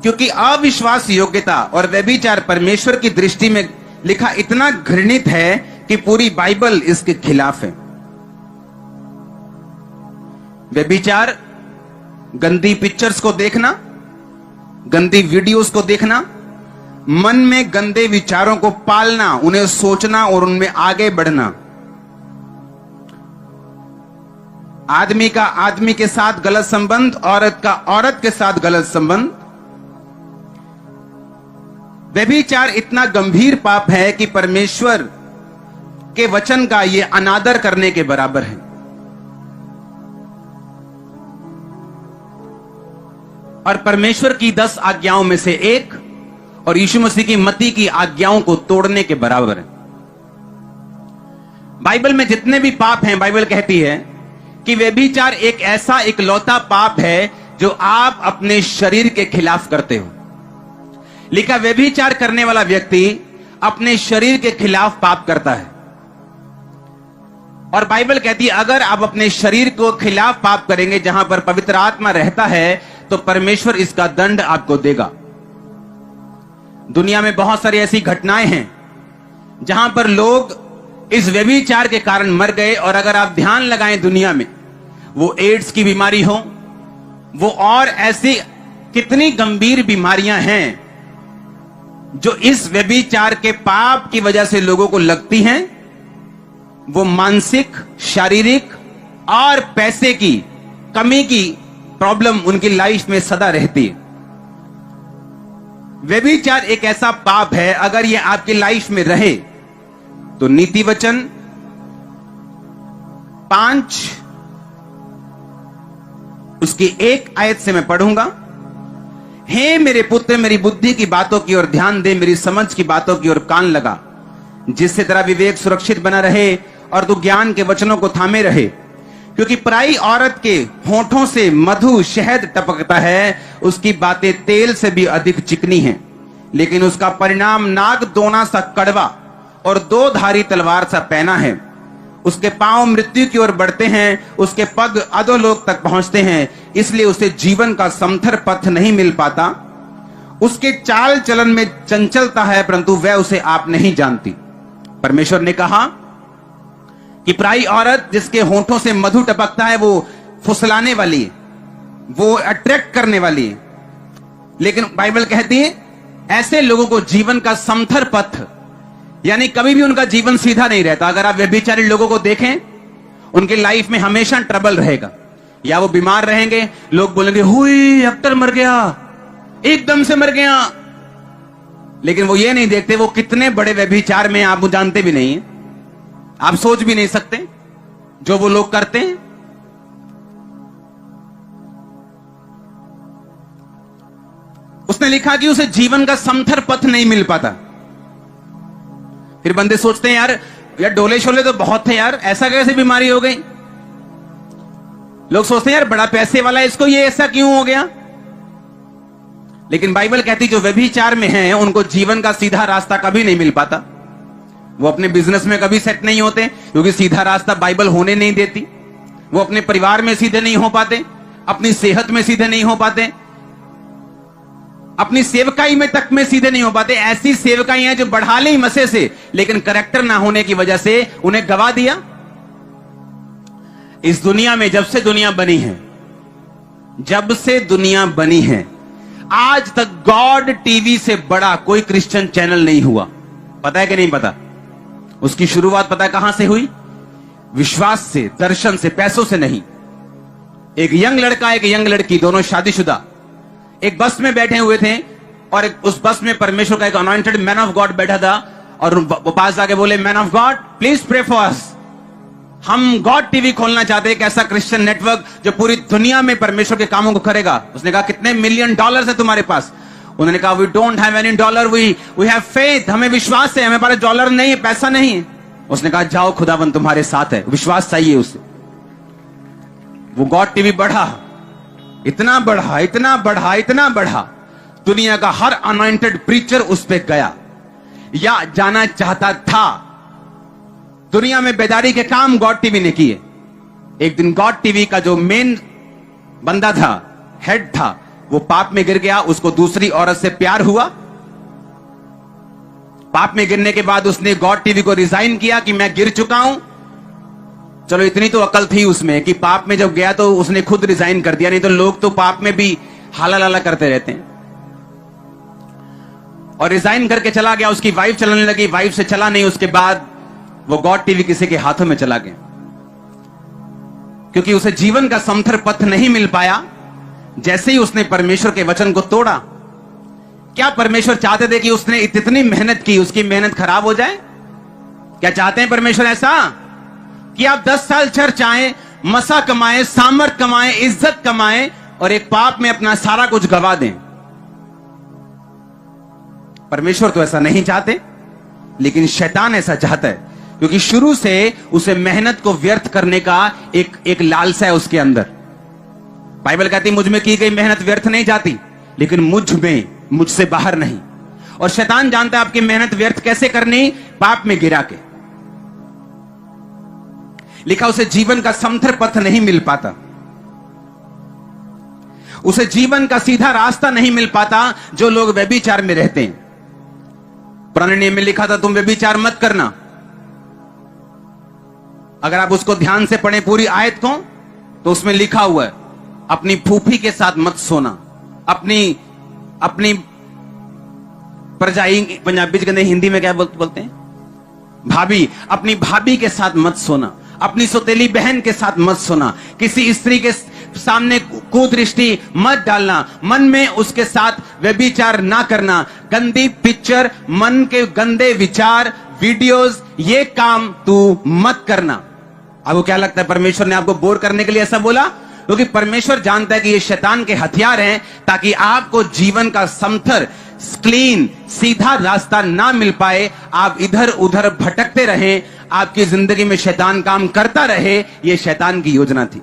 क्योंकि अविश्वास योग्यता और व्यभिचार परमेश्वर की दृष्टि में लिखा इतना घृणित है कि पूरी बाइबल इसके खिलाफ है। व्यभिचार, गंदी पिक्चर्स को देखना, गंदी वीडियोस को देखना, मन में गंदे विचारों को पालना, उन्हें सोचना और उनमें आगे बढ़ना, आदमी का आदमी के साथ गलत संबंध, औरत का औरत के साथ गलत संबंध। व्यभिचार इतना गंभीर पाप है कि परमेश्वर के वचन का यह अनादर करने के बराबर है। और परमेश्वर की 10 आज्ञाओं में से एक और यीशु मसीह की मत्ती की आज्ञाओं को तोड़ने के बराबर है। बाइबल में जितने भी पाप हैं, बाइबल कहती है कि व्यभिचार एक ऐसा इकलौता पाप है जो आप अपने शरीर के खिलाफ करते हो। लिखा, व्यभिचार करने वाला व्यक्ति अपने शरीर के खिलाफ पाप करता है। और बाइबल कहती है अगर आप अपने शरीर को खिलाफ पाप करेंगे, जहां पर पवित्र आत्मा रहता है, तो परमेश्वर इसका दंड आपको देगा। दुनिया में बहुत सारी ऐसी घटनाएं हैं जहां पर लोग इस व्यभिचार के कारण मर गए। और अगर आप ध्यान लगाएं, दुनिया में वो एड्स की बीमारी हो, वो और ऐसी कितनी गंभीर बीमारियां हैं जो इस व्यभिचार के पाप की वजह से लोगों को लगती हैं, वो मानसिक, शारीरिक और पैसे की कमी की प्रॉब्लम उनकी लाइफ में सदा रहती है। व्यभिचार एक ऐसा पाप है, अगर ये आपकी लाइफ में रहे तो नीति वचन 5 उसकी 1 आयत से मैं पढ़ूंगा। हे मेरे पुत्र, मेरी बुद्धि की बातों की ओर ध्यान दे, मेरी समझ की बातों की ओर कान लगा, जिससे तेरा विवेक सुरक्षित बना रहे और तू ज्ञान के वचनों को थामे रहे। क्योंकि पराई औरत के होठों से मधु शहद टपकता है, उसकी बातें तेल से भी अधिक चिकनी हैं, लेकिन उसका परिणाम नाग दोना सा कड़वा और 2 धारी तलवार सा पैना है। उसके पांव मृत्यु की ओर बढ़ते हैं, उसके पग अधोलोक तक पहुंचते हैं, इसलिए उसे जीवन का समथर पथ नहीं मिल पाता। उसके चाल चलन में चंचलता है, परंतु वह उसे आप नहीं जानती। परमेश्वर ने कहा कि पराई औरत जिसके होठों से मधु टपकता है, वो फुसलाने वाली है, वो अट्रैक्ट करने वाली है। लेकिन बाइबल कहती है ऐसे लोगों को जीवन का समथर पथ, यानी कभी भी उनका जीवन सीधा नहीं रहता। अगर आप व्यभिचारी लोगों को देखें, उनकी लाइफ में हमेशा ट्रबल रहेगा। या वो बीमार रहेंगे, लोग बोलेंगे हुई हेक्टर मर गया, एकदम से मर गया। लेकिन वो ये नहीं देखते वो कितने बड़े व्यभिचार में, आप जानते भी नहीं है, आप सोच भी नहीं सकते जो वो लोग करते हैं। उसने लिखा कि उसे जीवन का समथर पथ नहीं मिल पाता। फिर बंदे सोचते हैं यार डोले शोले तो बहुत थे यार, ऐसा कैसे बीमारी हो गई। लोग सोचते हैं यार बड़ा पैसे वाला है, इसको ये ऐसा क्यों हो गया। लेकिन बाइबल कहती जो व्यभिचार में हैं उनको जीवन का सीधा रास्ता कभी नहीं मिल पाता। वो अपने बिजनेस में कभी सेट नहीं होते, क्योंकि सीधा रास्ता बाइबल होने नहीं देती। वो अपने परिवार में सीधे नहीं हो पाते, अपनी सेहत में सीधे नहीं हो पाते, अपनी सेवकाई में तक में सीधे नहीं हो पाते। ऐसी सेवकाई हैं जो बढ़ा ली मसे से, लेकिन करेक्टर ना होने की वजह से उन्हें गवा दिया। इस दुनिया में जब से दुनिया बनी है, जब से दुनिया बनी है, आज तक गॉड टीवी से बड़ा कोई क्रिश्चियन चैनल नहीं हुआ। पता है कि नहीं पता? उसकी शुरुआत पता है कहां से हुई? विश्वास से, दर्शन से, पैसों से नहीं। एक यंग लड़का, एक यंग लड़की, दोनों शादीशुदा, एक बस में बैठे हुए थे और उस बस में परमेश्वर का एक अनॉइंटेड मैन ऑफ गॉड बैठा था। और वो पास आके बोले, man of God please pray for us, हम गॉड टीवी खोलना चाहते हैं, एक ऐसा क्रिश्चियन नेटवर्क जो पूरी दुनिया में परमेश्वर के कामों को करेगा। उसने कहा कितने $1,000,000 है तुम्हारे पास? उन्होंने कहा we don't have any dollar, we have faith, हमें विश्वास है, हमें पास डॉलर नहीं है, पैसा नहीं है। उसने कहा जाओ खुदावन तुम्हारे साथ है, विश्वास चाहिए उसे। वो गॉड टीवी बढ़ा, इतना बढ़ा, इतना बढ़ा, इतना बढ़ा, दुनिया का हर अनॉइंटेड प्रीचर उस पे गया या जाना चाहता था। दुनिया में बेदारी के काम गॉड टीवी ने किए। एक दिन गॉड टीवी का जो मेन बंदा था, हेड था, वो पाप में गिर गया, उसको दूसरी औरत से प्यार हुआ। पाप में गिरने के बाद उसने गॉड टीवी को रिजाइन किया कि मैं गिर चुका हूं। चलो इतनी तो अकल थी उसमें कि पाप में जब गया तो उसने खुद रिजाइन कर दिया, नहीं तो लोग तो पाप में भी हाला लाला करते रहते हैं। और रिजाइन करके चला गया, उसकी वाइफ चलाने लगी, वाइफ से चला नहीं, उसके बाद वो गॉड टीवी किसी के हाथों में चला गया, क्योंकि उसे जीवन का समथर पथ नहीं मिल पाया। जैसे ही उसने परमेश्वर के वचन को तोड़ा, क्या परमेश्वर चाहते थे कि उसने इतनी मेहनत की, उसकी मेहनत खराब हो जाए? क्या चाहते हैं परमेश्वर ऐसा कि आप 10 साल चर्च आए, मसा कमाएं, सामर्थ कमाएं, इज्जत कमाएं और एक पाप में अपना सारा कुछ गवा दें? परमेश्वर तो ऐसा नहीं चाहते, लेकिन शैतान ऐसा चाहता है, क्योंकि शुरू से उसे मेहनत को व्यर्थ करने का एक लालसा है उसके अंदर। बाइबल कहती है मुझ में की गई मेहनत व्यर्थ नहीं जाती, लेकिन मुझसे बाहर नहीं। और शैतान जानता है आपकी मेहनत व्यर्थ कैसे करनी, पाप में गिरा के। लिखा उसे जीवन का समथर पथ नहीं मिल पाता, उसे जीवन का सीधा रास्ता नहीं मिल पाता जो लोग व्यभिचार में रहते हैं। पुराने नियम में लिखा था तुम व्यभिचार मत करना। अगर आप उसको ध्यान से पढ़ें पूरी आयत को, तो उसमें लिखा हुआ है अपनी फूफी के साथ मत सोना, अपनी परजाई, पंजाबी के अंदर हिंदी में क्या बोलते हैं, भाभी, अपनी भाभी के साथ मत सोना, अपनी सौतेली बहन के साथ मत सोना, किसी स्त्री के सामने कुदृष्टि मत डालना, मन में उसके साथ व्यभिचार ना करना, गंदी पिक्चर, मन के गंदे विचार, वीडियोस, ये काम तू मत करना। आपको क्या लगता है परमेश्वर ने आपको बोर करने के लिए ऐसा बोला? क्योंकि परमेश्वर जानता है कि ये शैतान के हथियार हैं, ताकि आपको जीवन का समथर, क्लीन, सीधा रास्ता ना मिल पाए, आप इधर उधर भटकते रहें, आपकी जिंदगी में शैतान काम करता रहे। यह शैतान की योजना थी।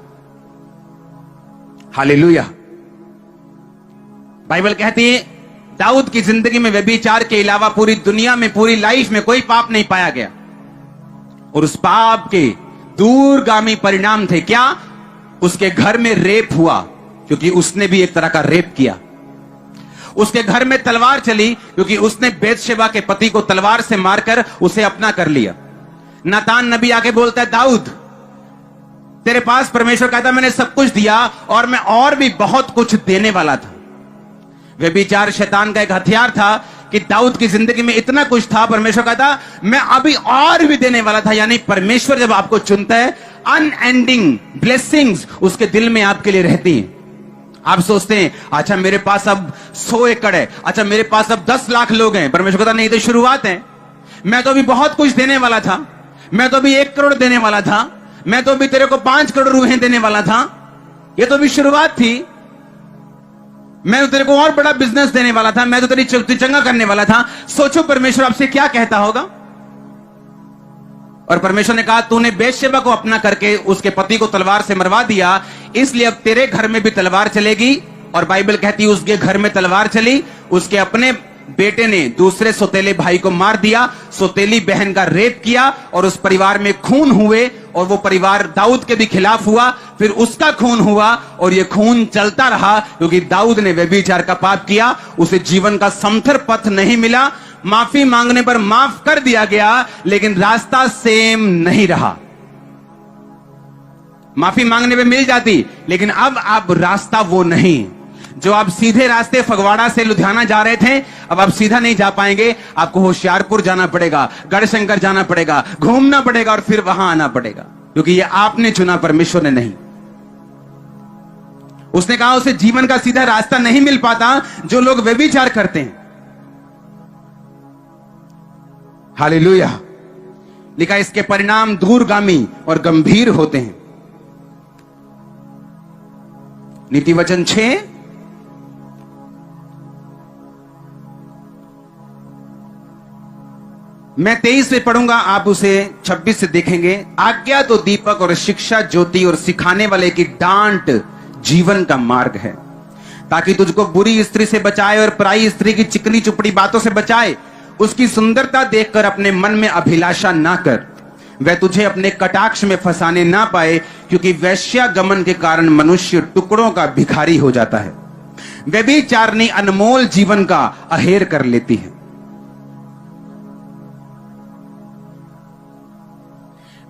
हालेलुया। बाइबल कहती है दाऊद की जिंदगी में व्यभिचार के अलावा पूरी दुनिया में, पूरी लाइफ में कोई पाप नहीं पाया गया, और उस पाप के दूरगामी परिणाम थे क्या? उसके घर में रेप हुआ, क्योंकि उसने भी एक तरह का रेप किया। उसके घर में तलवार चली, क्योंकि उसने बेतशेबा के पति को तलवार से मारकर उसे अपना कर लिया। नातान नबी आके बोलता है दाऊद तेरे पास, परमेश्वर कहता मैंने सब कुछ दिया और मैं और भी बहुत कुछ देने वाला था। व्यभिचार शैतान का एक हथियार था कि दाऊद की जिंदगी में इतना कुछ था, परमेश्वर कहता मैं अभी और भी देने वाला था। यानी परमेश्वर जब आपको चुनता है, अनएंडिंग ब्लेसिंग्स उसके दिल में आपके लिए रहती हैं। आप सोचते हैं अच्छा मेरे पास अब 100 एकड़ है, अच्छा मेरे पास अब 10 लाख लोग हैं। परमेश्वर कहता नहीं, तो शुरुआत है, मैं तो अभी बहुत कुछ देने वाला था, मैं तो अभी 1 करोड़ देने वाला था, मैं तो अभी तेरे को 5 करोड़ रुपए देने वाला था, ये तो अभी शुरुआत थी, मैं तो तेरे को और बड़ा बिजनेस देने वाला था, मैं तो तेरी चंगा करने वाला था। सोचो परमेश्वर आपसे क्या कहता होगा। और परमेश्वर ने कहा तूने बेतशेबा को अपना करके उसके पति को तलवार से मरवा दिया, इसलिए अब तेरे घर में भी तलवार चलेगी। और बाइबल कहती है उसके घर में तलवार चली, उसके अपने बेटे ने दूसरे सौतेले भाई को मार दिया, सौतेली बहन का रेप किया, और उस परिवार में खून हुए, और वो परिवार दाऊद के भी खिलाफ हुआ, फिर उसका खून हुआ, और ये खून चलता रहा, क्योंकि दाऊद ने व्यभिचार का पाप किया। उसे जीवन का समथर पथ नहीं मिला, माफी मांगने पर माफ कर दिया गया, लेकिन रास्ता सेम नहीं रहा। माफी मांगने पे मिल जाती, लेकिन अब रास्ता वो नहीं। जो आप सीधे रास्ते फगवाड़ा से लुधियाना जा रहे थे, अब आप सीधा नहीं जा पाएंगे, आपको होशियारपुर जाना पड़ेगा, गढ़शंकर जाना पड़ेगा, घूमना पड़ेगा, और फिर वहां आना पड़ेगा, क्योंकि ये आपने चुना, परमेश्वर ने नहीं। उसने कहा उसे जीवन का सीधा रास्ता नहीं मिल पाता जो लोग व्यभिचार करते हैं। हालेलुया। लिखा इसके परिणाम दूरगामी और गंभीर होते हैं। नीति वचन 6 मैं 23 से पढ़ूंगा, आप उसे 26 से देखेंगे। आज्ञा तो दीपक और शिक्षा ज्योति और सिखाने वाले की डांट जीवन का मार्ग है, ताकि तुझको बुरी स्त्री से बचाए और पराई स्त्री की चिकनी चुपड़ी बातों से बचाए। उसकी सुंदरता देखकर अपने मन में अभिलाषा ना कर, वह तुझे अपने कटाक्ष में फंसाने ना पाए, क्योंकि वैश्यागमन के कारण मनुष्य टुकड़ों का भिखारी हो जाता है। व्यभिचारिणी अनमोल जीवन का अहेर कर लेती है।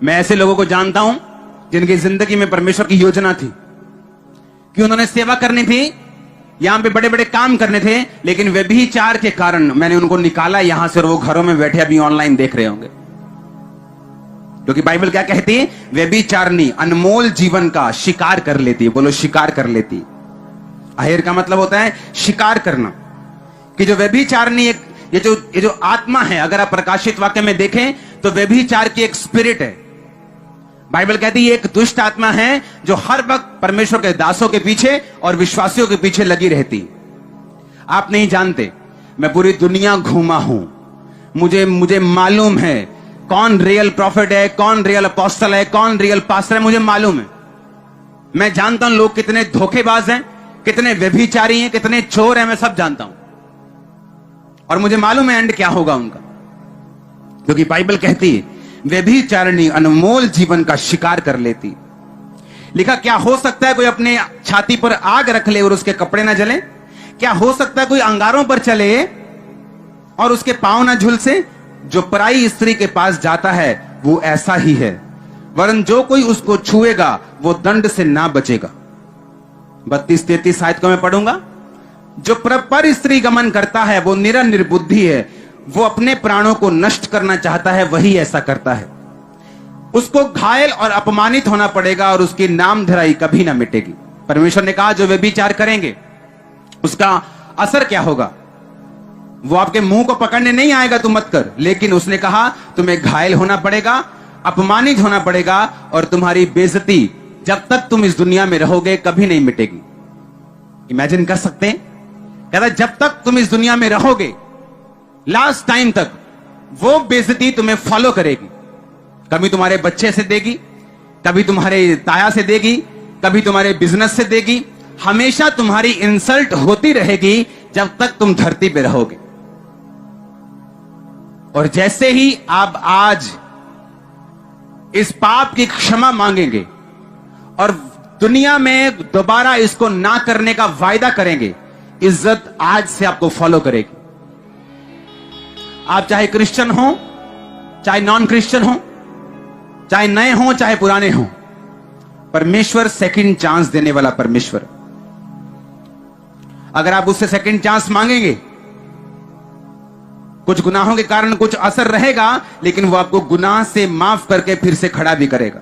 मैं ऐसे लोगों को जानता हूं जिनकी जिंदगी में परमेश्वर की योजना थी कि उन्होंने सेवा करनी थी, यहां पे बड़े बड़े काम करने थे, लेकिन व्यभिचार के कारण मैंने उनको निकाला यहां से और वो घरों में बैठे अभी ऑनलाइन देख रहे होंगे। क्योंकि बाइबल क्या कहती है? व्यभिचारिणी अनमोल जीवन का शिकार कर लेती है। बोलो, शिकार कर लेती है। अहेर का मतलब होता है शिकार करना। कि जो व्यभिचारिणी ये जो आत्मा है, अगर आप प्रकाशित वाक्य में देखें तो व्यभिचार की एक स्पिरिट है। बाइबल कहती है एक दुष्ट आत्मा है जो हर वक्त परमेश्वर के दासों के पीछे और विश्वासियों के पीछे लगी रहती। आप नहीं जानते, मैं पूरी दुनिया घूमा हूं, मुझे मालूम है कौन रियल प्रॉफिट है, कौन रियल अपोस्टल है, कौन रियल पास्टर है, मुझे मालूम है। मैं जानता हूं लोग कितने धोखेबाज हैं, कितने व्यभिचारी हैं, कितने चोर हैं, मैं सब जानता हूं। और मुझे मालूम है एंड क्या होगा उनका। क्योंकि बाइबल कहती है व्यभिचारिणी अनमोल जीवन का शिकार कर लेती। लिखा, क्या हो सकता है कोई अपने छाती पर आग रख ले और उसके कपड़े ना जले? क्या हो सकता है कोई अंगारों पर चले और उसके पांव ना झुलसे? जो पराई स्त्री के पास जाता है वो ऐसा ही है, वरन जो कोई उसको छुएगा वो दंड से ना बचेगा। 32-33 आयत को मैं पढ़ूंगा। जो पर स्त्री गमन करता है वो निर्बुद्धि है, वो अपने प्राणों को नष्ट करना चाहता है, वही ऐसा करता है। उसको घायल और अपमानित होना पड़ेगा और उसकी नामधराई कभी ना मिटेगी। परमेश्वर ने कहा जो व्यभिचार करेंगे उसका असर क्या होगा? वो आपके मुंह को पकड़ने नहीं आएगा, तू मत कर, लेकिन उसने कहा तुम्हें घायल होना पड़ेगा, अपमानित होना पड़ेगा और तुम्हारी बेइज्जती जब तक तुम इस दुनिया में रहोगे कभी नहीं मिटेगी। इमेजिन कर सकते हैं? कहता जब तक तुम इस दुनिया में रहोगे लास्ट टाइम तक वो बेइज्जती तुम्हें फॉलो करेगी। कभी तुम्हारे बच्चे से देगी, कभी तुम्हारे ताया से देगी, कभी तुम्हारे बिजनेस से देगी। हमेशा तुम्हारी इंसल्ट होती रहेगी जब तक तुम धरती पे रहोगे। और जैसे ही आप आज इस पाप की क्षमा मांगेंगे और दुनिया में दोबारा इसको ना करने का वायदा करेंगे, इज्जत आज से आपको फॉलो करेगी। आप चाहे क्रिश्चियन हो, चाहे नॉन क्रिश्चियन हो, चाहे नए हो, चाहे पुराने हो, परमेश्वर सेकंड चांस देने वाला परमेश्वर। अगर आप उससे सेकंड चांस मांगेंगे, कुछ गुनाहों के कारण कुछ असर रहेगा, लेकिन वो आपको गुनाह से माफ करके फिर से खड़ा भी करेगा।